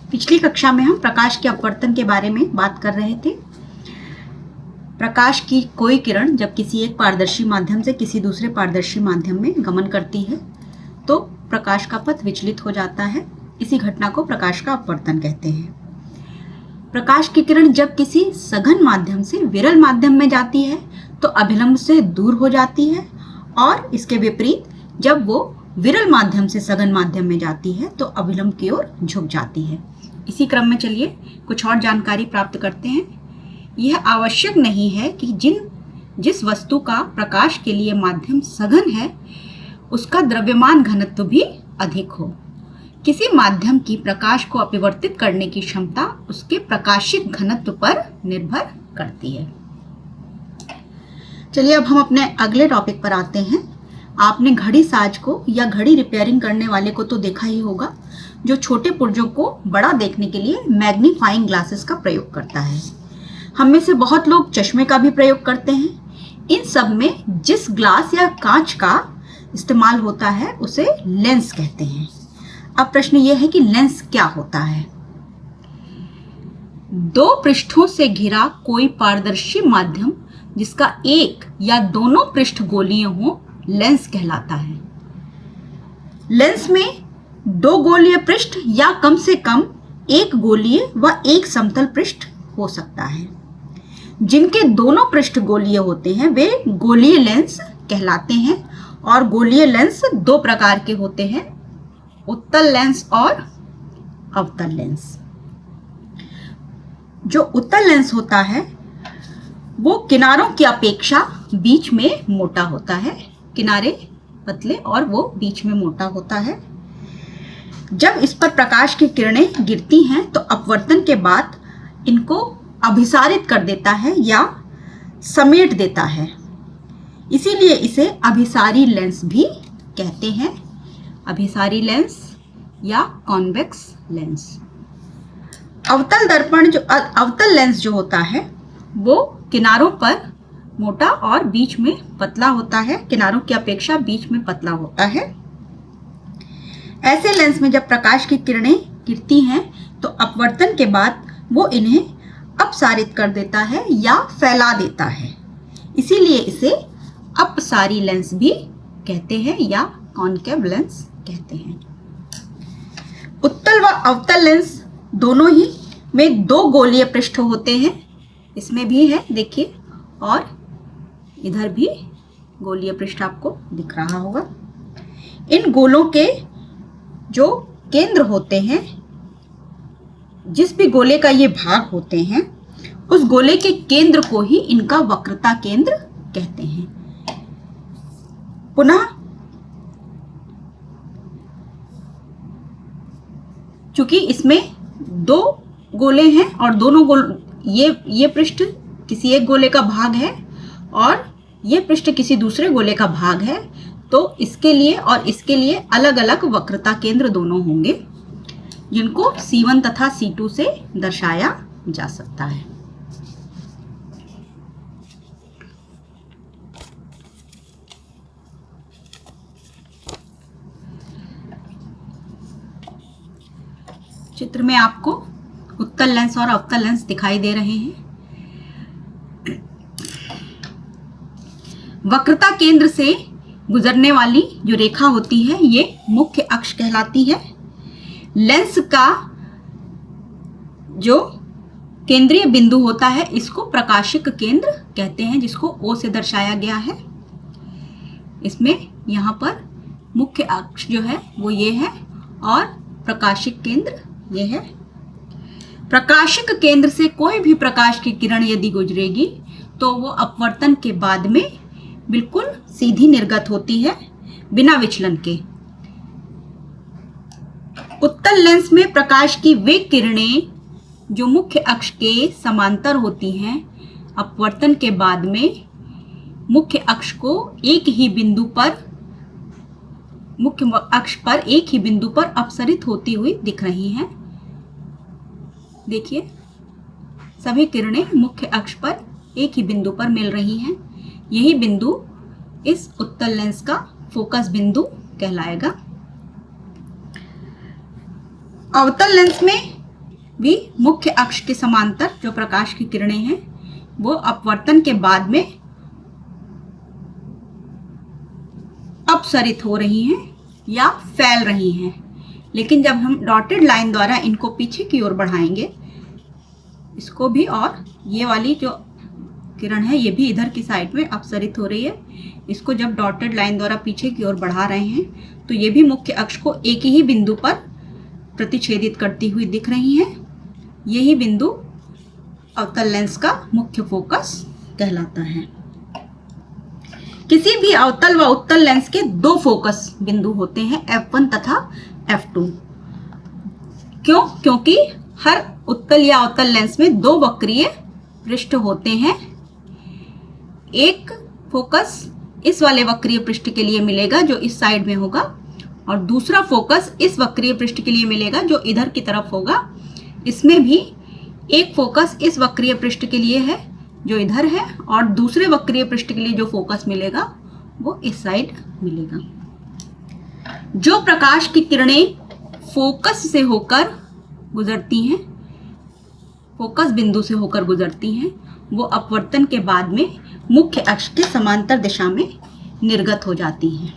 पिछली कक्षा में हम प्रकाश के अपवर्तन के बारे में बात कर रहे थे। प्रकाश की कोई किरण जब किसी एक पारदर्शी माध्यम से किसी दूसरे पारदर्शी माध्यम में गमन करती है तो प्रकाश का पथ विचलित हो जाता है। इसी घटना को प्रकाश का अपवर्तन कहते हैं। प्रकाश की किरण जब किसी सघन माध्यम से विरल माध्यम में जाती है तो अभिलंब से दूर हो जाती है, और इसके विपरीत जब वो विरल माध्यम से सघन माध्यम में जाती है तो अभिलंब की ओर झुक जाती है। इसी क्रम में चलिए कुछ और जानकारी प्राप्त करते हैं। यह आवश्यक नहीं है कि जिस वस्तु का प्रकाश के लिए माध्यम सघन है उसका द्रव्यमान घनत्व भी अधिक हो। किसी माध्यम की प्रकाश को अपरिवर्तित करने की क्षमता उसके प्रकाशित घनत्व पर निर्भर करती है। चलिए अब हम अपने अगले टॉपिक पर आते हैं। आपने घड़ी साज को या घड़ी रिपेयरिंग करने वाले को तो देखा ही होगा, जो छोटे पुर्जों को बड़ा देखने के लिए मैग्नीफाइंग ग्लासेस का प्रयोग करता है। हम में से बहुत लोग चश्मे का भी प्रयोग करते हैं। इन सब में जिस ग्लास या कांच का इस्तेमाल होता है उसे लेंस कहते हैं। अब प्रश्न यह है कि लेंस क्या होता है। दो पृष्ठों से घिरा कोई पारदर्शी माध्यम जिसका एक या दोनों पृष्ठ गोलीय हो लेंस कहलाता है। लेंस में दो गोलीय पृष्ठ या कम से कम एक गोलीय व एक समतल पृष्ठ हो सकता है। जिनके दोनों पृष्ठ गोलीय होते हैं वे गोलीय लेंस कहलाते हैं। और गोलीय लेंस दो प्रकार के होते हैं, उत्तल लेंस और अवतल लेंस। जो उत्तल लेंस होता है वो किनारों की अपेक्षा बीच में मोटा होता है। किनारे पतले और वो बीच में मोटा होता है। जब इस पर प्रकाश की किरणें गिरती हैं तो अपवर्तन के बाद इनको अभिसारित कर देता है या समेट देता है। इसीलिए इसे अभिसारी लेंस भी कहते हैं। अभिसारी लेंस या कॉन्वेक्स लेंस। अवतल लेंस जो होता है वो किनारों पर मोटा और बीच में पतला होता है। किनारों की अपेक्षा बीच में पतला होता है। ऐसे लेंस में जब प्रकाश की किरणें गिरती हैं तो अपवर्तन के बाद वो इन्हें अपसारित कर देता है या फैला देता है। इसीलिए इसे अपसारी लेंस भी कहते हैं या कॉनकेव लेंस कहते हैं। उत्तल व अवतल लेंस दोनों ही में दो गोलीय पृष्ठ होते हैं। इसमें भी है देखिए, और इधर भी गोलीय पृष्ठ आपको दिख रहा होगा। इन गोलों के जो केंद्र होते हैं, जिस भी गोले का ये भाग होते हैं उस गोले के केंद्र को ही इनका वक्रता केंद्र कहते हैं। पुनः चूंकि इसमें दो गोले हैं और दोनों ये पृष्ठ किसी एक गोले का भाग है और ये पृष्ठ किसी दूसरे गोले का भाग है, तो इसके लिए और इसके लिए अलग अलग वक्रता केंद्र दोनों होंगे, जिनको C1 तथा C2 से दर्शाया जा सकता है। चित्र में आपको उत्तल लेंस और अवतल लेंस दिखाई दे रहे हैं। वक्रता केंद्र से गुजरने वाली जो रेखा होती है ये मुख्य अक्ष कहलाती है। लेंस का जो केंद्रीय बिंदु होता है इसको प्रकाशिक केंद्र कहते हैं, जिसको O से दर्शाया गया है। इसमें यहाँ पर मुख्य अक्ष जो है वो ये है और प्रकाशिक केंद्र ये है। प्रकाशिक केंद्र से कोई भी प्रकाश की किरण यदि गुजरेगी तो वो अपवर्तन के बाद में बिल्कुल सीधी निर्गत होती है बिना विचलन के। उत्तल लेंस में प्रकाश की वे किरणें जो मुख्य अक्ष के समांतर होती हैं अपवर्तन के बाद में मुख्य अक्ष को एक ही बिंदु पर अपसरित होती हुई दिख रही हैं। देखिए सभी किरणें मुख्य अक्ष पर एक ही बिंदु पर मिल रही हैं। यही बिंदु इस उत्तल लेंस का फोकस बिंदु कहलाएगा। अवतल लेंस में भी मुख्य अक्ष के समांतर जो प्रकाश की किरणें हैं वो अपवर्तन के बाद में अपसरित हो रही हैं या फैल रही हैं। लेकिन जब हम डॉटेड लाइन द्वारा इनको पीछे की ओर बढ़ाएंगे, इसको भी, और ये वाली जो किरण है ये भी इधर की साइड में अपसरित हो रही है, इसको जब डॉटेड लाइन द्वारा पीछे की ओर बढ़ा रहे हैं तो ये भी मुख्य अक्ष को एक ही बिंदु पर प्रतिच्छेदित करती हुई दिख रही हैं। यही बिंदु अवतल लेंस का मुख्य फोकस कहलाता है। किसी भी अवतल व उत्तल लेंस के दो फोकस बिंदु होते हैं, F1 तथा F2। क्यों? क्योंकि हर उत्तल या अवतल लेंस में दो वक्रीय पृष्ठ होते हैं। एक फोकस इस वाले वक्रीय पृष्ठ के लिए मिलेगा जो इस साइड में होगा, और दूसरा फोकस इस वक्रीय पृष्ठ के लिए मिलेगा जो इधर की तरफ होगा। इसमें भी एक फोकस इस वक्रीय पृष्ठ के लिए है जो इधर है, और दूसरे वक्रीय पृष्ठ के लिए जो फोकस मिलेगा वो इस साइड मिलेगा। जो प्रकाश की किरणें फोकस से होकर गुजरती हैं, फोकस बिंदु से होकर गुजरती हैं, वो अपवर्तन के बाद में मुख्य अक्ष के समांतर दिशा में निर्गत हो जाती हैं।